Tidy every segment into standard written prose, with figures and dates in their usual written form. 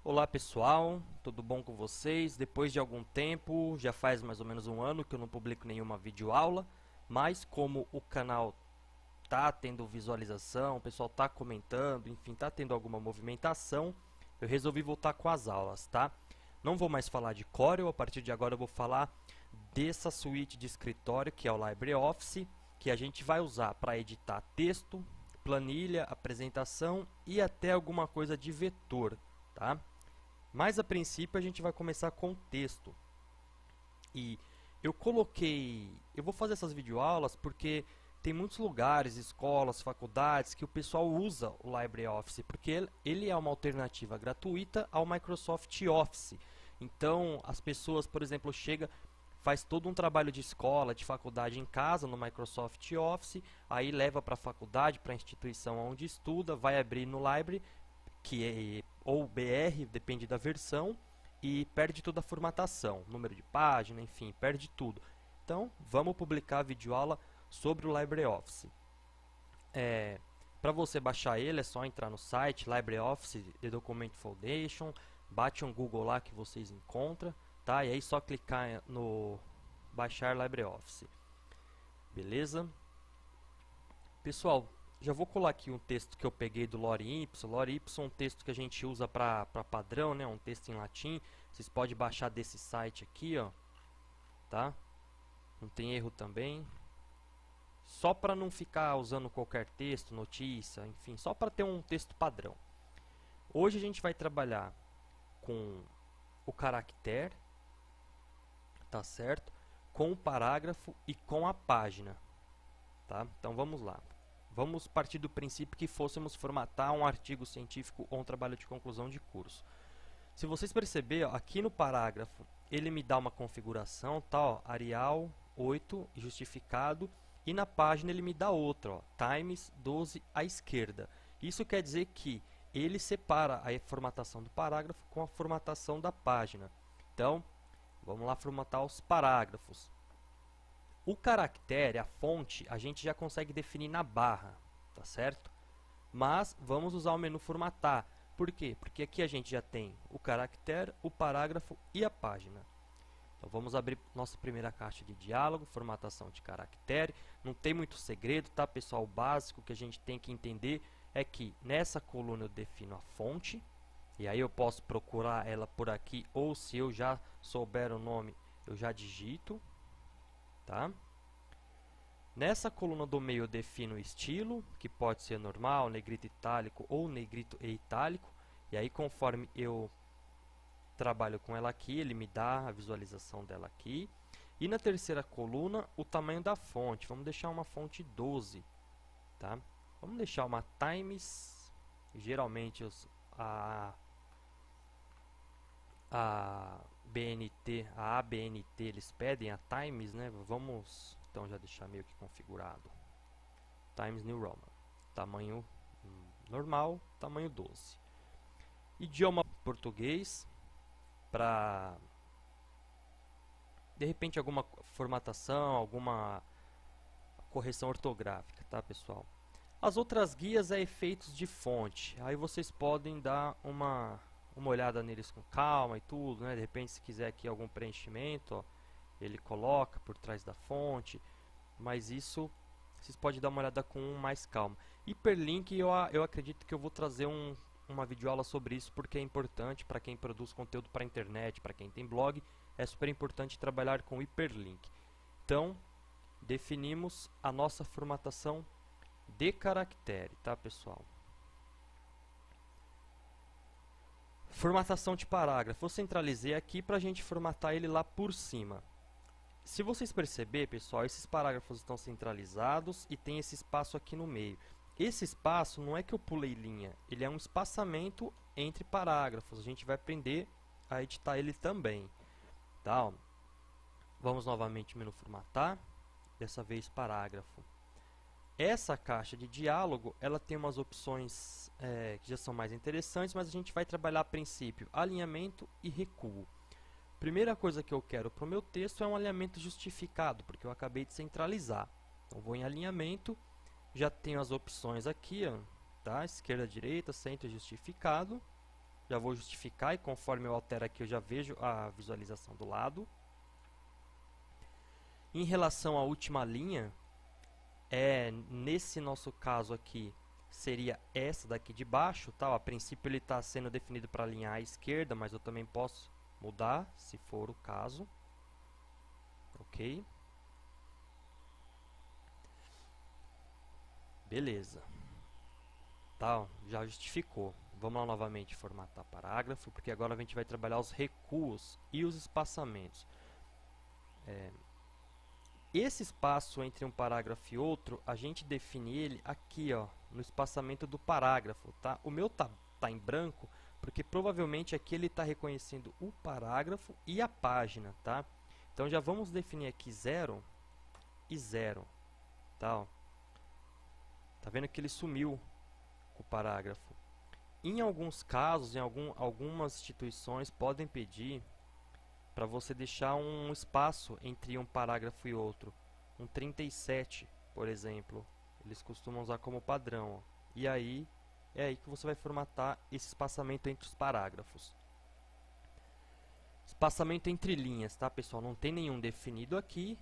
Olá pessoal, tudo bom com vocês? Depois de algum tempo, já faz mais ou menos um ano que eu não publico nenhuma videoaula, mas como o canal tá tendo visualização, o pessoal tá comentando, enfim, tá tendo alguma movimentação, eu resolvi voltar com as aulas, tá? Não vou mais falar de Corel, a partir de agora eu vou falar dessa suíte de escritório que é o LibreOffice, que a gente vai usar para editar texto, planilha, apresentação e até alguma coisa de vetor, tá? Mas a princípio a gente vai começar com texto. E eu vou fazer essas videoaulas porque tem muitos lugares, escolas, faculdades que o pessoal usa o LibreOffice, porque ele é uma alternativa gratuita ao Microsoft Office. Então, as pessoas, por exemplo, faz todo um trabalho de escola, de faculdade em casa no Microsoft Office, aí leva para a faculdade, para a instituição onde estuda, vai abrir no Library, que é ou BR, depende da versão, e perde toda a formatação, número de página, enfim, perde tudo. Então, vamos publicar a videoaula sobre o LibreOffice. Para você baixar ele, é só entrar no site LibreOffice The Document Foundation, bate um Google lá que vocês encontram, tá? E aí só clicar no baixar LibreOffice. Beleza? Pessoal, já vou colar aqui um texto que eu peguei do Lorem Ipsum. Lorem Ipsum é um texto que a gente usa para padrão, né? Um texto em latim. Vocês podem baixar desse site aqui, ó, tá? Não tem erro também. Só para não ficar usando qualquer texto, notícia, enfim, só para ter um texto padrão. Hoje a gente vai trabalhar com o caractere, tá certo? Com o parágrafo e com a página, tá? Então vamos lá. Vamos partir do princípio que fôssemos formatar um artigo científico ou um trabalho de conclusão de curso. Se vocês perceberem, aqui no parágrafo, ele me dá uma configuração, tá, ó, Arial 8, justificado, e na página ele me dá outra, ó, Times 12 à esquerda. Isso quer dizer que ele separa a formatação do parágrafo com a formatação da página. Então, vamos lá formatar os parágrafos. O caractere, a fonte, a gente já consegue definir na barra, tá certo? Mas vamos usar o menu formatar. Por quê? Porque aqui a gente já tem o caractere, o parágrafo e a página. Então vamos abrir nossa primeira caixa de diálogo, formatação de caractere. Não tem muito segredo, tá, pessoal? O básico que a gente tem que entender é que nessa coluna eu defino a fonte, e aí eu posso procurar ela por aqui, ou se eu já souber o nome, eu já digito. Tá? Nessa coluna do meio eu defino o estilo, que pode ser normal, negrito itálico ou negrito e itálico. E aí conforme eu trabalho com ela aqui, ele me dá a visualização dela aqui. E na terceira coluna, o tamanho da fonte. Vamos deixar uma fonte 12. Tá? Vamos deixar uma Times. Geralmente a BNT, a ABNT, eles pedem a Times, né? Vamos então já deixar meio que configurado. Times New Roman. Tamanho normal, tamanho 12. Idioma português, para de repente alguma formatação, alguma correção ortográfica, tá, pessoal? As outras guias é efeitos de fonte. Aí vocês podem dar uma olhada neles com calma e tudo, né? De repente, se quiser aqui algum preenchimento, ó, ele coloca por trás da fonte, mas isso vocês podem dar uma olhada com mais calma. Hiperlink, eu acredito que eu vou trazer uma videoaula sobre isso, porque é importante para quem produz conteúdo para a internet, para quem tem blog, é super importante trabalhar com hiperlink. Então, definimos a nossa formatação de caractere, tá, pessoal? Formatação de parágrafo. Eu centralizei aqui para a gente formatar ele lá por cima. Se vocês perceberem, pessoal, esses parágrafos estão centralizados e tem esse espaço aqui no meio. Esse espaço não é que eu pulei linha, ele é um espaçamento entre parágrafos. A gente vai aprender a editar ele também. Tá? Vamos novamente menu formatar, dessa vez parágrafo. Essa caixa de diálogo, ela tem umas opções que já são mais interessantes, mas a gente vai trabalhar a princípio alinhamento e recuo. Primeira coisa que eu quero para o meu texto é um alinhamento justificado, porque eu acabei de centralizar. Então, vou em alinhamento, já tenho as opções aqui, ó, tá? Esquerda, direita, centro, justificado. Já vou justificar e conforme eu altero aqui eu já vejo a visualização do lado. Em relação à última linha, nesse nosso caso aqui, seria essa daqui de baixo, tá? A princípio ele está sendo definido para a linha à esquerda, mas eu também posso mudar, se for o caso. Ok? Beleza. Tá, ó, já justificou. Vamos lá novamente formatar parágrafo, porque agora a gente vai trabalhar os recuos e os espaçamentos. Esse espaço entre um parágrafo e outro, a gente define ele aqui, ó, no espaçamento do parágrafo, tá? O meu tá em branco, porque provavelmente aqui ele está reconhecendo o parágrafo e a página, tá? Então já vamos definir aqui 0 e 0, tá? Ó. Tá vendo que ele sumiu com o parágrafo. Em alguns casos, algumas instituições podem pedir para você deixar um espaço entre um parágrafo e outro, um 37, por exemplo. Eles costumam usar como padrão. Ó. E aí, é aí que você vai formatar esse espaçamento entre os parágrafos. Espaçamento entre linhas, tá, pessoal? Não tem nenhum definido aqui,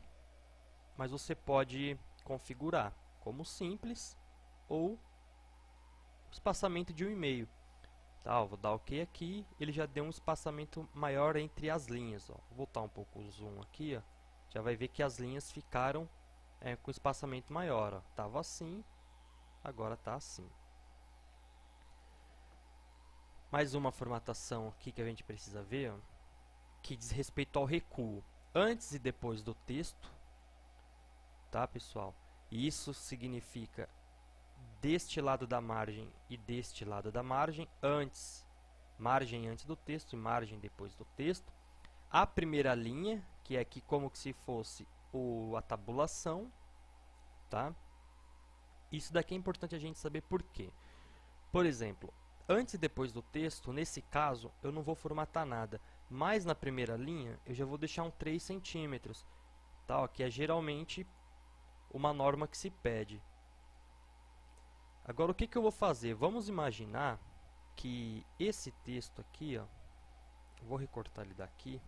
mas você pode configurar como simples ou espaçamento de 1,5. Tá, vou dar OK aqui, ele já deu um espaçamento maior entre as linhas. Ó. Vou voltar um pouco o zoom aqui, ó. Já vai ver que as linhas ficaram com espaçamento maior. Ó. Tava assim, agora está assim. Mais uma formatação aqui que a gente precisa ver, ó, que diz respeito ao recuo antes e depois do texto, tá, pessoal? E isso significa deste lado da margem e deste lado da margem, margem antes do texto e margem depois do texto. A primeira linha, que é aqui como se fosse a tabulação, tá? Isso daqui é importante a gente saber por quê. Por exemplo, antes e depois do texto, nesse caso, eu não vou formatar nada, mas na primeira linha eu já vou deixar um 3 centímetros, tá? Que é geralmente uma norma que se pede. Agora, o que eu vou fazer? Vamos imaginar que esse texto aqui, ó, vou recortar ele daqui,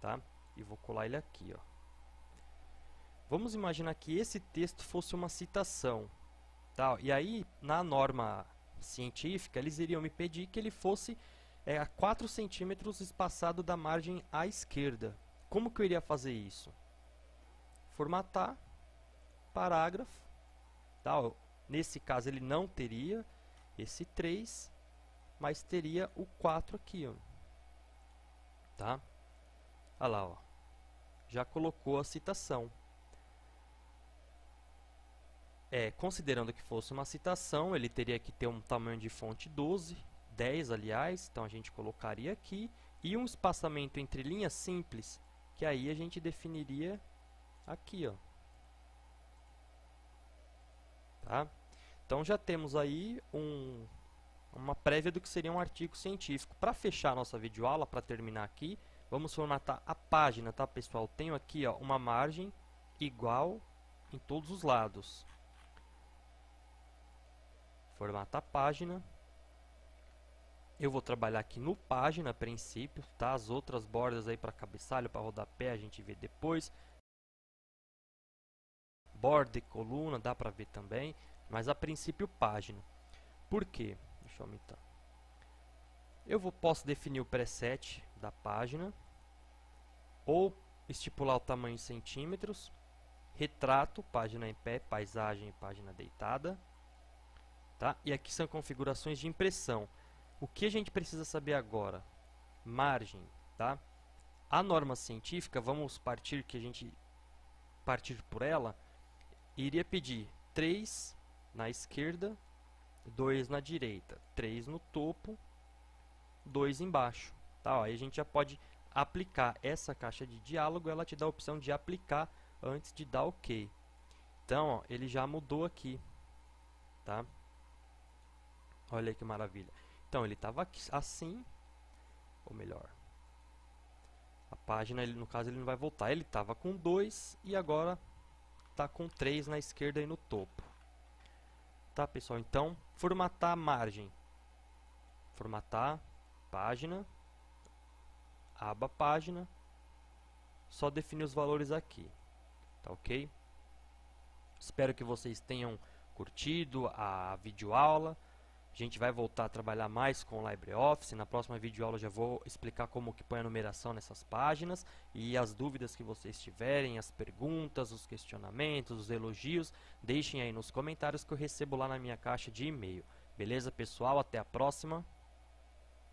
tá? E vou colar ele aqui, ó. Vamos imaginar que esse texto fosse uma citação, tá? E aí, na norma científica, eles iriam me pedir que ele fosse a 4 centímetros espaçado da margem à esquerda. Como que eu iria fazer isso? Formatar, parágrafo, tá? Nesse caso, ele não teria esse 3, mas teria o 4 aqui, ó. Tá? Olha lá, ó. Já colocou a citação. Considerando que fosse uma citação, ele teria que ter um tamanho de fonte 12, 10, aliás, então a gente colocaria aqui, e um espaçamento entre linhas simples, que aí a gente definiria aqui, ó. Tá? Então já temos aí uma prévia do que seria um artigo científico. Para fechar a nossa videoaula, para terminar aqui, vamos formatar a página, tá, pessoal? Tenho aqui, ó, uma margem igual em todos os lados. Formatar a página. Eu vou trabalhar aqui no página a princípio, tá? As outras bordas aí para cabeçalho, para rodapé, a gente vê depois. Borda e coluna, dá para ver também, mas a princípio página. Por quê? Deixa eu aumentar. Posso definir o preset da página, ou estipular o tamanho em centímetros, retrato, página em pé, paisagem, página deitada, tá? E aqui são configurações de impressão. O que a gente precisa saber agora? Margem, tá? A norma científica, vamos partir por ela, iria pedir 3 na esquerda, 2 na direita, 3 no topo, 2 embaixo. Tá? Ó, aí a gente já pode aplicar essa caixa de diálogo, ela te dá a opção de aplicar antes de dar OK. Então, ó, ele já mudou aqui. Tá? Olha aí que maravilha. Então, ele estava assim, ou melhor, a página, no caso, ele não vai voltar. Ele estava com 2 e agora está com 3 na esquerda e no topo. Tá, pessoal? Então, formatar a margem. formatar, página, aba página, só definir os valores aqui, tá ok? Espero que vocês tenham curtido a videoaula. A gente vai voltar a trabalhar mais com o LibreOffice. Na próxima videoaula eu já vou explicar como que põe a numeração nessas páginas. E as dúvidas que vocês tiverem, as perguntas, os questionamentos, os elogios, deixem aí nos comentários que eu recebo lá na minha caixa de e-mail. Beleza, pessoal? Até a próxima!